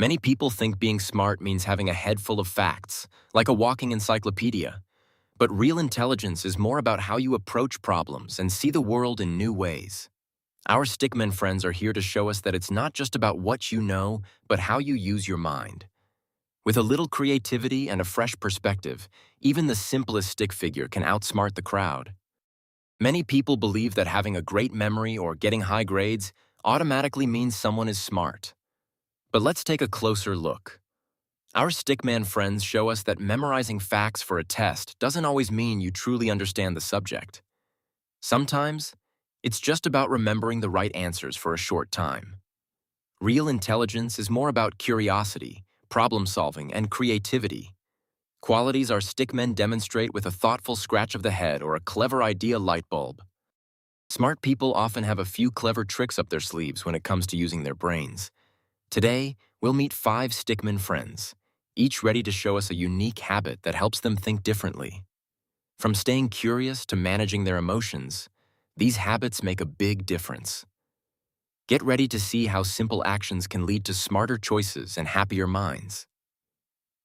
Many people think being smart means having a head full of facts, like a walking encyclopedia. But real intelligence is more about how you approach problems and see the world in new ways. Our StickMan friends are here to show us that it's not just about what you know, but how you use your mind. With a little creativity and a fresh perspective, even the simplest stick figure can outsmart the crowd. Many people believe that having a great memory or getting high grades automatically means someone is smart. But let's take a closer look. Our StickMan friends show us that memorizing facts for a test doesn't always mean you truly understand the subject. Sometimes, it's just about remembering the right answers for a short time. Real intelligence is more about curiosity, problem-solving, and creativity. Qualities our StickMan demonstrate with a thoughtful scratch of the head or a clever idea light bulb. Smart people often have a few clever tricks up their sleeves when it comes to using their brains. Today, we'll meet 5 StickMan friends, each ready to show us a unique habit that helps them think differently. From staying curious to managing their emotions, these habits make a big difference. Get ready to see how simple actions can lead to smarter choices and happier minds.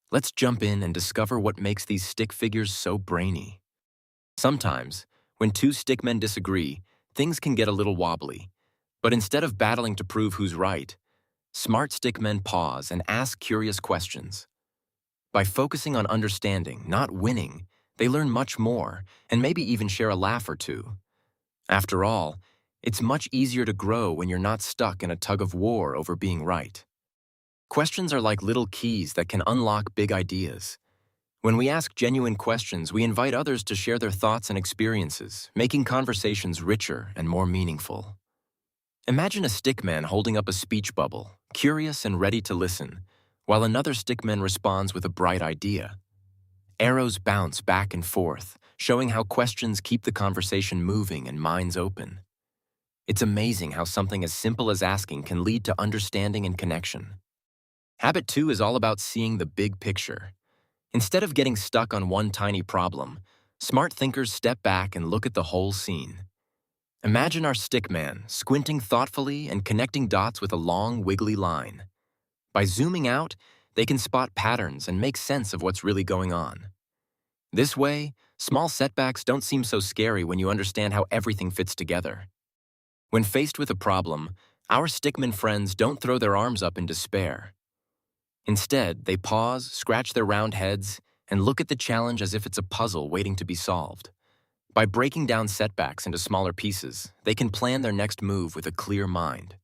Let's jump in and discover what makes these stick figures so brainy. Sometimes, when two stickmen disagree, things can get a little wobbly. But instead of battling to prove who's right, smart stickmen pause and ask curious questions. By focusing on understanding, not winning, they learn much more and maybe even share a laugh or two. After all, it's much easier to grow when you're not stuck in a tug of war over being right. Questions are like little keys that can unlock big ideas. When we ask genuine questions, we invite others to share their thoughts and experiences, making conversations richer and more meaningful. Imagine a stickman holding up a speech bubble, curious and ready to listen, while another stickman responds with a bright idea. Arrows bounce back and forth, showing how questions keep the conversation moving and minds open. It's amazing how something as simple as asking can lead to understanding and connection. Habit 2 is all about seeing the big picture. Instead of getting stuck on one tiny problem, smart thinkers step back and look at the whole scene. Imagine our stickman squinting thoughtfully and connecting dots with a long, wiggly line. By zooming out, they can spot patterns and make sense of what's really going on. This way, small setbacks don't seem so scary when you understand how everything fits together. When faced with a problem, our stickman friends don't throw their arms up in despair. Instead, they pause, scratch their round heads, and look at the challenge as if it's a puzzle waiting to be solved. By breaking down setbacks into smaller pieces, they can plan their next move with a clear mind.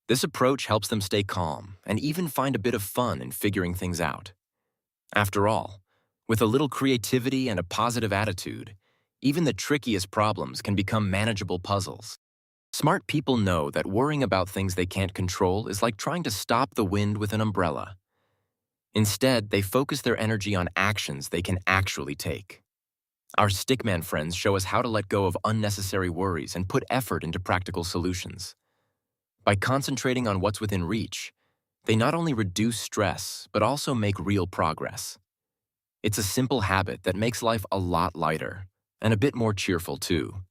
This approach helps them stay calm and even find a bit of fun in figuring things out. After all, with a little creativity and a positive attitude, even the trickiest problems can become manageable puzzles. Smart people know that worrying about things they can't control is like trying to stop the wind with an umbrella. Instead, they focus their energy on actions they can actually take. Our stickman friends show us how to let go of unnecessary worries and put effort into practical solutions. By concentrating on what's within reach, they not only reduce stress, but also make real progress. It's a simple habit that makes life a lot lighter, and a bit more cheerful too.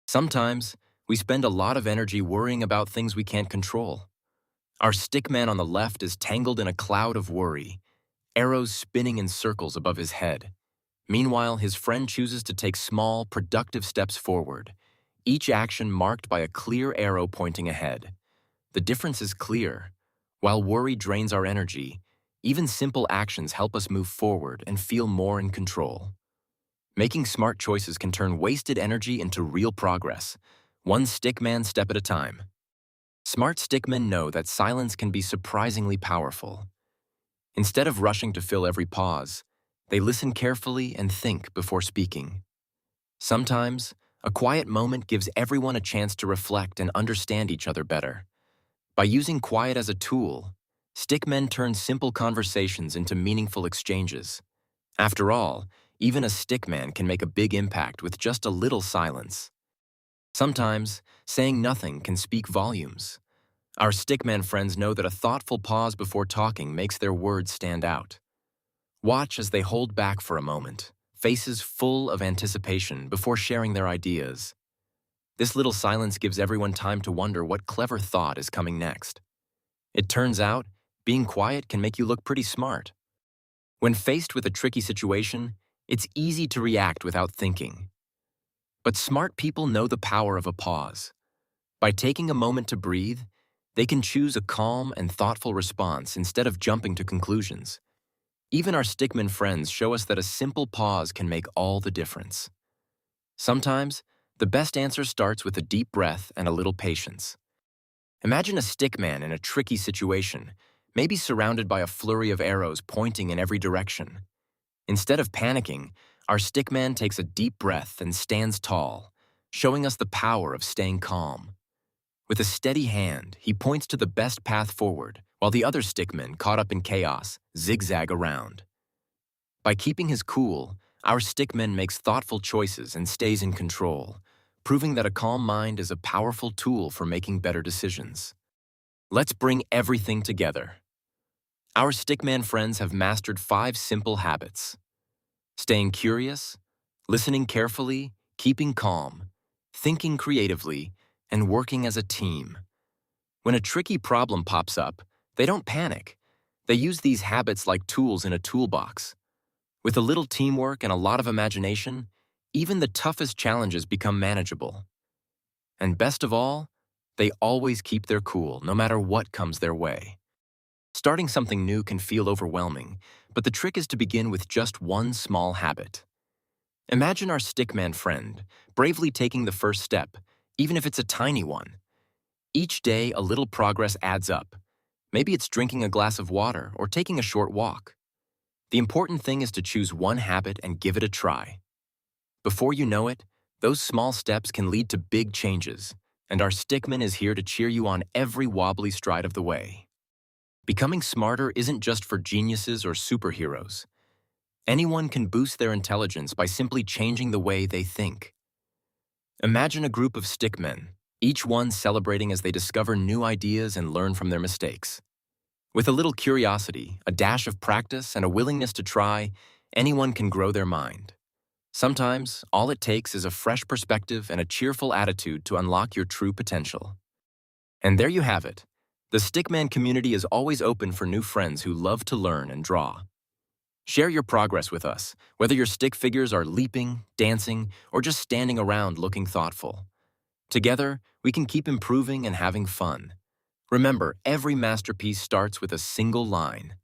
Sometimes, we spend a lot of energy worrying about things we can't control. Our stickman on the left is tangled in a cloud of worry, arrows spinning in circles above his head. Meanwhile, his friend chooses to take small, productive steps forward, each action marked by a clear arrow pointing ahead. The difference is clear. While worry drains our energy, even simple actions help us move forward and feel more in control. Making smart choices can turn wasted energy into real progress, one stickman step at a time. Smart stickmen know that silence can be surprisingly powerful. Instead of rushing to fill every pause, they listen carefully and think before speaking. Sometimes, a quiet moment gives everyone a chance to reflect and understand each other better. By using quiet as a tool, stickmen turn simple conversations into meaningful exchanges. After all, even a stickman can make a big impact with just a little silence. Sometimes, saying nothing can speak volumes. Our stickman friends know that a thoughtful pause before talking makes their words stand out. Watch as they hold back for a moment, faces full of anticipation before sharing their ideas. This little silence gives everyone time to wonder what clever thought is coming next. It turns out, being quiet can make you look pretty smart. When faced with a tricky situation, it's easy to react without thinking. But smart people know the power of a pause. By taking a moment to breathe, they can choose a calm and thoughtful response instead of jumping to conclusions. Even our StickMan friends show us that a simple pause can make all the difference. Sometimes, the best answer starts with a deep breath and a little patience. Imagine a StickMan in a tricky situation, maybe surrounded by a flurry of arrows pointing in every direction. Instead of panicking, our StickMan takes a deep breath and stands tall, showing us the power of staying calm. With a steady hand, he points to the best path forward, while the other stickmen, caught up in chaos, zigzag around. By keeping his cool, our stickman makes thoughtful choices and stays in control, proving that a calm mind is a powerful tool for making better decisions. Let's bring everything together. Our stickman friends have mastered 5 simple habits: staying curious, listening carefully, keeping calm, thinking creatively, and working as a team. When a tricky problem pops up, they don't panic. They use these habits like tools in a toolbox. With a little teamwork and a lot of imagination, even the toughest challenges become manageable. And best of all, they always keep their cool, no matter what comes their way. Starting something new can feel overwhelming, but the trick is to begin with just one small habit. Imagine our stickman friend bravely taking the first step, even if it's a tiny one. Each day, a little progress adds up. Maybe it's drinking a glass of water or taking a short walk. The important thing is to choose one habit and give it a try. Before you know it, those small steps can lead to big changes, and our stickman is here to cheer you on every wobbly stride of the way. Becoming smarter isn't just for geniuses or superheroes. Anyone can boost their intelligence by simply changing the way they think. Imagine a group of stickmen, each one celebrating as they discover new ideas and learn from their mistakes. With a little curiosity, a dash of practice, and a willingness to try, anyone can grow their mind. Sometimes, all it takes is a fresh perspective and a cheerful attitude to unlock your true potential. And there you have it. The Stickman community is always open for new friends who love to learn and draw. Share your progress with us, whether your stick figures are leaping, dancing, or just standing around looking thoughtful. Together, we can keep improving and having fun. Remember, every masterpiece starts with a single line.